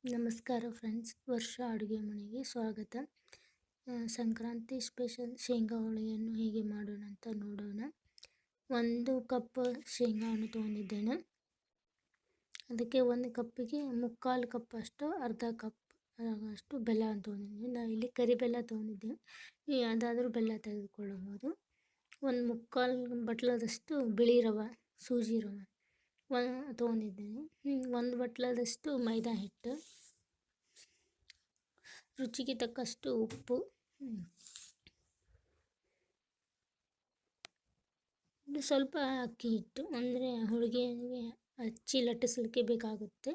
ನಮಸ್ಕಾರ ಫ್ರೆಂಡ್ಸ್, ವರ್ಷ ಅಡುಗೆ ಮನೆಗೆ ಸ್ವಾಗತ. ಸಂಕ್ರಾಂತಿ ಸ್ಪೆಷಲ್ ಶೇಂಗಾ ಹೋಳಿಗೆಯನ್ನು ಹೇಗೆ ಮಾಡೋಣ ಅಂತ ನೋಡೋಣ. 1 ಕಪ್ ಶೇಂಗಾವನ್ನು ತೊಗೊಂಡಿದ್ದೇನೆ. ಅದಕ್ಕೆ 1 ಕಪ್ಪಿಗೆ 3/4 ಕಪ್ ಅಷ್ಟು, ಅರ್ಧ ಕಪ್ ಅಷ್ಟು ಬೆಲ್ಲ ತೊಗೊಂಡಿದ್ದೀನಿ. ನಾನು ಇಲ್ಲಿ ಕರಿ ಬೆಲ್ಲ ತೊಗೊಂಡಿದ್ದೇನೆ, ಯಾವುದಾದ್ರೂ ಬೆಲ್ಲ ತೆಗೆದುಕೊಳ್ಳಬಹುದು. 1/4 ಬಟ್ಲದಷ್ಟು ಬಿಳಿ ರವೆ, ಸೂಜಿ ರವೆ ತೊಗೊಂಡಿದ್ದೇನೆ. 1 ಬಟ್ಲದಷ್ಟು ಮೈದಾ ಹಿಟ್ಟು, ರುಚಿಗೆ ತಕ್ಕಷ್ಟು ಉಪ್ಪು, ಸ್ವಲ್ಪ ಅಕ್ಕಿ ಹಿಟ್ಟು, ಅಂದರೆ ಹೋಳಿಗೆಗೆ ಹಚ್ಚಿ ಲಟ್ಟಿಸಲಿಕ್ಕೆ ಬೇಕಾಗುತ್ತೆ.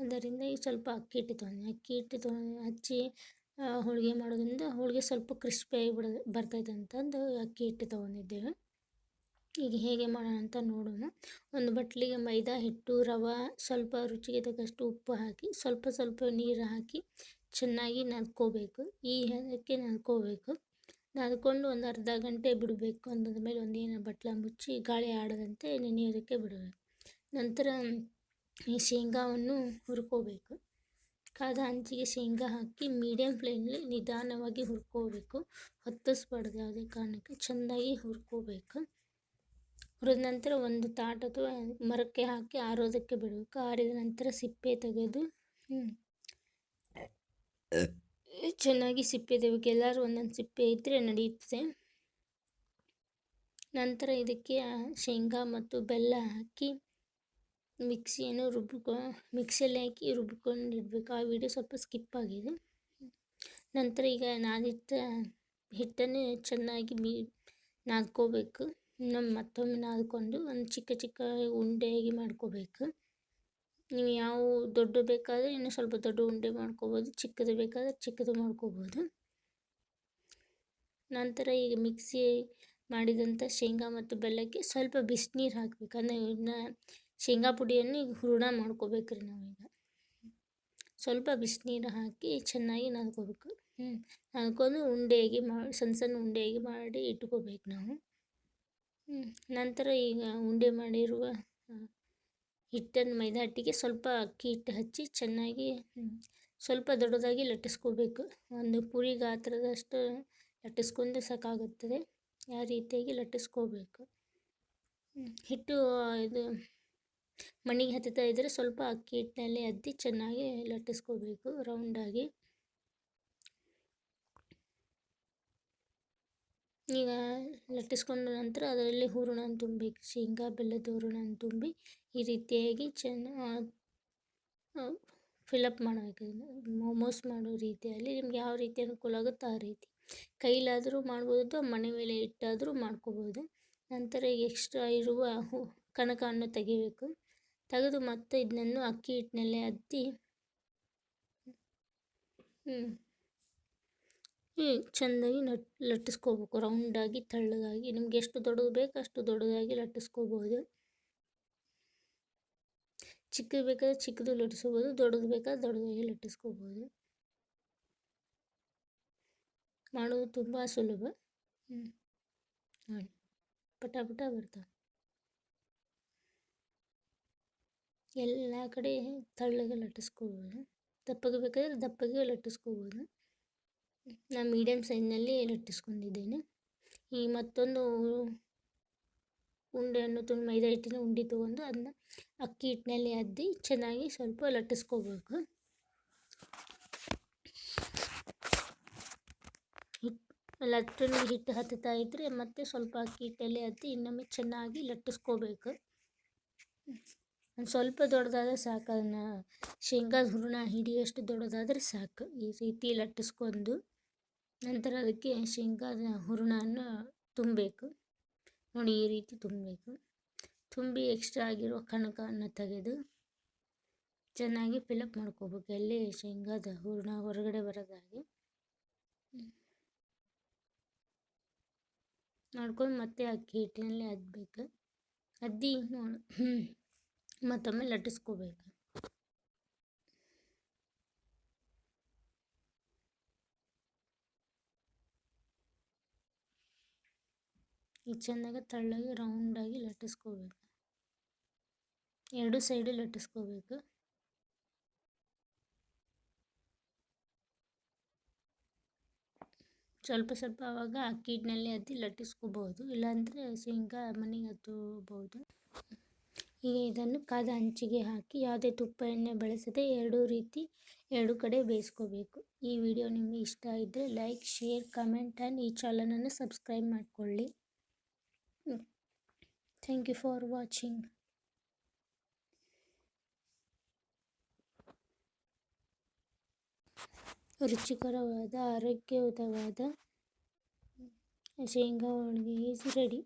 ಅದರಿಂದ ಈ ಸ್ವಲ್ಪ ಅಕ್ಕಿ ಹಿಟ್ಟು ತೊಗೊಂಡೆ. ಅಕ್ಕಿ ಹಿಟ್ಟು ಹಚ್ಚಿ ಹೋಳಿಗೆ ಮಾಡೋದ್ರಿಂದ ಹೋಳಿಗೆ ಸ್ವಲ್ಪ ಕ್ರಿಸ್ಪಿಯಾಗಿ ಬರ್ತೈತೆ ಅಂತಂದು ಅಕ್ಕಿ ಹಿಟ್ಟು ತೊಗೊಂಡಿದ್ದೇವೆ. ಈಗ ಹೇಗೆ ಮಾಡೋಣ ಅಂತ ನೋಡೋಣ. 1 ಬಟ್ಲಿಗೆ ಮೈದಾ ಹಿಟ್ಟು, ರವೆ, ಸ್ವಲ್ಪ ರುಚಿಗೆ ತಕ್ಕಷ್ಟು ಉಪ್ಪು ಹಾಕಿ ಸ್ವಲ್ಪ ನೀರು ಹಾಕಿ ಚೆನ್ನಾಗಿ ನಾದ್ಕೋಬೇಕು. ಈ ಹದಕ್ಕೆ ನಾದ್ಕೋಬೇಕು. ನಾದ್ಕೊಂಡು ಒಂದು ಅರ್ಧ ಗಂಟೆ ಬಿಡಬೇಕು. ಅಂದಾದ ಮೇಲೆ ಒಂದೇನು ಬಟ್ಲ ಮುಚ್ಚಿ ಗಾಳಿ ಆಡದಂತೆ ನೆನೆಯೋದಕ್ಕೆ ಬಿಡಬೇಕು. ನಂತರ ಈ ಶೇಂಗಾವನ್ನು ಹುರ್ಕೋಬೇಕು. ಕಾದ ಹಂಚಿಗೆ ಶೇಂಗಾ ಹಾಕಿ ಮೀಡಿಯಮ್ ಫ್ಲೇಮಲ್ಲಿ ನಿಧಾನವಾಗಿ ಹುರ್ಕೋಬೇಕು. ಹೊತ್ತಿಸ್ಬಾರ್ದು, ಯಾವುದೇ ಕಾರಣಕ್ಕೆ ಚೆಂದಾಗಿ ಹುರ್ಕೋಬೇಕು. ಹುರಿದ ನಂತರ ಒಂದು ತಾಟ್ ಅಥವಾ ಮರಕ್ಕೆ ಹಾಕಿ ಆರೋದಕ್ಕೆ ಬಿಡಬೇಕು. ಆರಿದ ನಂತರ ಸಿಪ್ಪೆ ತೆಗೆದು ಚೆನ್ನಾಗಿ ಸಿಪ್ಪೆ ತೆಗಿಬೇಕು. ಎಲ್ಲರೂ ಒಂದೊಂದು ಸಿಪ್ಪೆ ಇದ್ದರೆ ನಡೆಯುತ್ತದೆ. ನಂತರ ಇದಕ್ಕೆ ಶೇಂಗಾ ಮತ್ತು ಬೆಲ್ಲ ಹಾಕಿ ಮಿಕ್ಸಿಯಲ್ಲಿ ಹಾಕಿ ರುಬ್ಕೊಂಡು ಇಡಬೇಕು. ಆ ವಿಡಿಯೋ ಸ್ವಲ್ಪ ಸ್ಕಿಪ್ ಆಗಿದೆ. ನಂತರ ಈಗ ನಾದಿಟ್ಟ ಹಿಟ್ಟನ್ನು ಚೆನ್ನಾಗಿ ನಾದ್ಕೋಬೇಕು. ಮತ್ತೊಮ್ಮೆ ನಾದ್ಕೊಂಡು ಒಂದು ಚಿಕ್ಕ ಉಂಡೆಯಾಗಿ ಮಾಡ್ಕೋಬೇಕು. ನೀವು ಯಾವ ದೊಡ್ಡ ಬೇಕಾದರೆ ಇನ್ನೂ ಸ್ವಲ್ಪ ದೊಡ್ಡ ಉಂಡೆ ಮಾಡ್ಕೋಬೋದು, ಚಿಕ್ಕದು ಬೇಕಾದರೆ ಚಿಕ್ಕದು ಮಾಡ್ಕೋಬೋದು. ನಂತರ ಈಗ ಮಿಕ್ಸಿ ಮಾಡಿದಂಥ ಶೇಂಗಾ ಮತ್ತು ಬೆಲ್ಲಕ್ಕೆ ಸ್ವಲ್ಪ ಬಿಸಿನೀರು ಹಾಕಬೇಕು. ಅಂದರೆ ಇದನ್ನ ಶೇಂಗಾ ಪುಡಿಯನ್ನು ಈಗ ಹೂರಣ ಮಾಡ್ಕೋಬೇಕ್ರಿ. ನಾವೀಗ ಸ್ವಲ್ಪ ಬಿಸಿನೀರು ಹಾಕಿ ಚೆನ್ನಾಗಿ ನಾದ್ಕೋಬೇಕು. ನಾದ್ಕೊಂಡು ಉಂಡೆಯಾಗಿ ಸಣ್ಣ ಉಂಡೆಯಾಗಿ ಮಾಡಿ ಇಟ್ಕೋಬೇಕು ನಾವು. ನಂತರ ಈಗ ಉಂಡೆ ಮಾಡಿರುವ ಹಿಟ್ಟನ್ನು ಮೈದಾ ಹಿಟ್ಟಿಗೆ ಸ್ವಲ್ಪ ಅಕ್ಕಿ ಹಿಟ್ಟು ಹಚ್ಚಿ ಚೆನ್ನಾಗಿ ಸ್ವಲ್ಪ ದೊಡ್ಡದಾಗಿ ಲಟ್ಟಿಸ್ಕೋಬೇಕು. ಒಂದು ಪುರಿ ಗಾತ್ರದಷ್ಟು ಲಟ್ಟಿಸ್ಕೊಂಡ್ರೆ ಸಾಕಾಗುತ್ತದೆ. ಆ ರೀತಿಯಾಗಿ ಲಟ್ಟಿಸ್ಕೋಬೇಕು. ಹಿಟ್ಟು ಇದು ಮಣ್ಣಿಗೆ ಹತ್ತುತ್ತಾ ಇದ್ದರೆ ಸ್ವಲ್ಪ ಅಕ್ಕಿ ಹಿಟ್ಟಿನಲ್ಲಿ ಅದ್ದಿ ಚೆನ್ನಾಗಿ ಲಟ್ಟಿಸ್ಕೋಬೇಕು ರೌಂಡಾಗಿ. ಈಗ ಲಟ್ಟಿಸ್ಕೊಂಡ ನಂತರ ಅದರಲ್ಲಿ ಹೂರಣವನ್ನು ತುಂಬಬೇಕು. ಶೇಂಗಾ ಬೆಲ್ಲದ ಹೂರಣವನ್ನು ತುಂಬಿ ಈ ರೀತಿಯಾಗಿ ಫಿಲಪ್ ಮಾಡಬೇಕು. ಮೋಮೋಸ್ ಮಾಡೋ ರೀತಿಯಲ್ಲಿ ನಿಮ್ಗೆ ಯಾವ ರೀತಿ ಅನುಕೂಲ ಆಗುತ್ತೋ ಆ ರೀತಿ ಕೈಲಾದರೂ ಮಾಡ್ಬೋದು, ಮಣೆ ಮೇಲೆ ಇಟ್ಟಾದರೂ ಮಾಡ್ಕೋಬೋದು. ನಂತರ ಎಕ್ಸ್ಟ್ರಾ ಇರುವ ಕಣಕವನ್ನು ತೆಗಿಬೇಕು. ತೆಗೆದು ಮತ್ತೆ ಇದನ್ನು ಅಕ್ಕಿ ಹಿಟ್ಟಿನಲ್ಲೇ ಅದ್ದಿ ಚೆಂದಾಗಿ ಲಟ್ಟಿಸ್ಕೋಬೇಕು. ರೌಂಡಾಗಿ ತೆಳ್ಳಗಾಗಿ ನಿಮ್ಗೆ ಎಷ್ಟು ದೊಡ್ಡದು ಬೇಕು ಅಷ್ಟು ದೊಡ್ಡದಾಗಿ ಲಟ್ಟಿಸ್ಕೋಬೋದು. ಚಿಕ್ಕದು ಬೇಕಾದ್ರೆ ಚಿಕ್ಕದು ಲಟ್ಟಿಸ್ಕೋಬೋದು, ದೊಡ್ಡದು ಬೇಕಾದ್ರೆ ದೊಡ್ಡದಾಗಿ ಲಟ್ಟಿಸ್ಕೋಬೋದು. ಮಾಡೋದು ತುಂಬ ಸುಲಭ. ನೋಡಿ, ಪಟ ಬರ್ತವೆ. ಎಲ್ಲ ಕಡೆ ತೆಳ್ಳಗೆ ಲಟ್ಟಿಸ್ಕೋಬೋದು. ದಪ್ಪಗೆ ಬೇಕಾದರೆ ದಪ್ಪಗೆ ಲಟ್ಟಿಸ್ಕೋಬೋದು. ನಾನು ಮೀಡಿಯಮ್ ಸೈಜ್ನಲ್ಲಿ ಲಟ್ಟಿಸ್ಕೊಂಡಿದ್ದೇನೆ. ಈ ಮತ್ತೊಂದು ಉಂಡೆಯನ್ನು ಮೈದಾ ಹಿಟ್ಟಿನ ಉಂಡೆ ತೊಗೊಂಡು ಅದನ್ನ ಅಕ್ಕಿ ಹಿಟ್ಟಿನಲ್ಲಿ ಅದ್ದಿ ಚೆನ್ನಾಗಿ ಸ್ವಲ್ಪ ಲಟ್ಟಿಸ್ಕೋಬೇಕು. ಲಟ್ಟಣಿಗೆ ಹಿಟ್ಟು ಹತ್ತುತ್ತಾ ಇದ್ದರೆ ಮತ್ತೆ ಸ್ವಲ್ಪ ಅಕ್ಕಿ ಹಿಟ್ಟಲ್ಲಿ ಅದ್ದಿ ಇನ್ನೊಮ್ಮೆ ಚೆನ್ನಾಗಿ ಲಟ್ಟಿಸ್ಕೋಬೇಕು. ಒಂದು ಸ್ವಲ್ಪ ದೊಡ್ಡದಾದರೆ ಸಾಕು. ಅದನ್ನು ಶೇಂಗಾದ ಹೂರಣ ಹಿಡಿಯೋಷ್ಟು ದೊಡ್ಡದಾದರೆ ಸಾಕು. ಈ ರೀತಿ ಲಟ್ಟಿಸ್ಕೊಂಡು ನಂತರ ಅದಕ್ಕೆ ಶೇಂಗಾದ ಹೂರಣವನ್ನು ತುಂಬಬೇಕು. ನೋಡಿ, ಈ ರೀತಿ ತುಂಬಬೇಕು. ತುಂಬಿ ಎಕ್ಸ್ಟ್ರಾ ಆಗಿರೋ ಕಣಕವನ್ನು ತೆಗೆದು ಚೆನ್ನಾಗಿ ಫಿಲಪ್ ಮಾಡ್ಕೋಬೇಕು. ಎಲ್ಲಿ ಶೇಂಗಾದ ಹೂರಣ ಹೊರಗಡೆ ಬರೋದಾಗಿ ಮಾಡ್ಕೊಂಡು ಮತ್ತೆ ಅಕ್ಕಿ ಹಿಟ್ಟಿನಲ್ಲಿ ಅದ್ದಬೇಕು. ಅದ್ದಿ ಮತ್ತೊಮ್ಮೆ ಲಟ್ಟಿಸ್ಕೋಬೇಕು. ಈ ಚೆಂದಾಗಿ ತೆಳ್ಳಗೆ ರೌಂಡಾಗಿ ಲಟ್ಟಿಸ್ಕೋಬೇಕು. 2 ಸೈಡು ಲಟ್ಟಿಸ್ಕೋಬೇಕು. ಸ್ವಲ್ಪ ಸ್ವಲ್ಪ ಆವಾಗ ಅಕ್ಕಿ ಹಿಟ್ಟಿನಲ್ಲಿ ಅದ್ದಿ ಲಟ್ಟಿಸ್ಕೋಬೋದು, ಇಲ್ಲಾಂದರೆ ಶೇಂಗಾ ಮನೆಗೆ ಹತ್ತೋಬೋದು. ಈಗ ಇದನ್ನು ಕಾದ ಹಂಚಿಗೆ ಹಾಕಿ ಯಾವುದೇ ತುಪ್ಪ ಎಣ್ಣೆ ಬಳಸದೆ ಎರಡು ಕಡೆ ಬೇಯಿಸ್ಕೋಬೇಕು. ಈ ವಿಡಿಯೋ ನಿಮಗೆ ಇಷ್ಟ ಇದ್ದರೆ ಲೈಕ್, ಶೇರ್, ಕಮೆಂಟ್ ಆ್ಯಂಡ್ ಈ ಚಾನಲನ್ನು ಸಬ್ಸ್ಕ್ರೈಬ್ ಮಾಡಿಕೊಳ್ಳಿ. Thank you for watching. ರುಚಿಕರವಾದ ಆರೋಗ್ಯಯುತವಾದ ಶೇಂಗಾ ಹೋಳಿಗೆ ಈಸ್ ರೆಡಿ.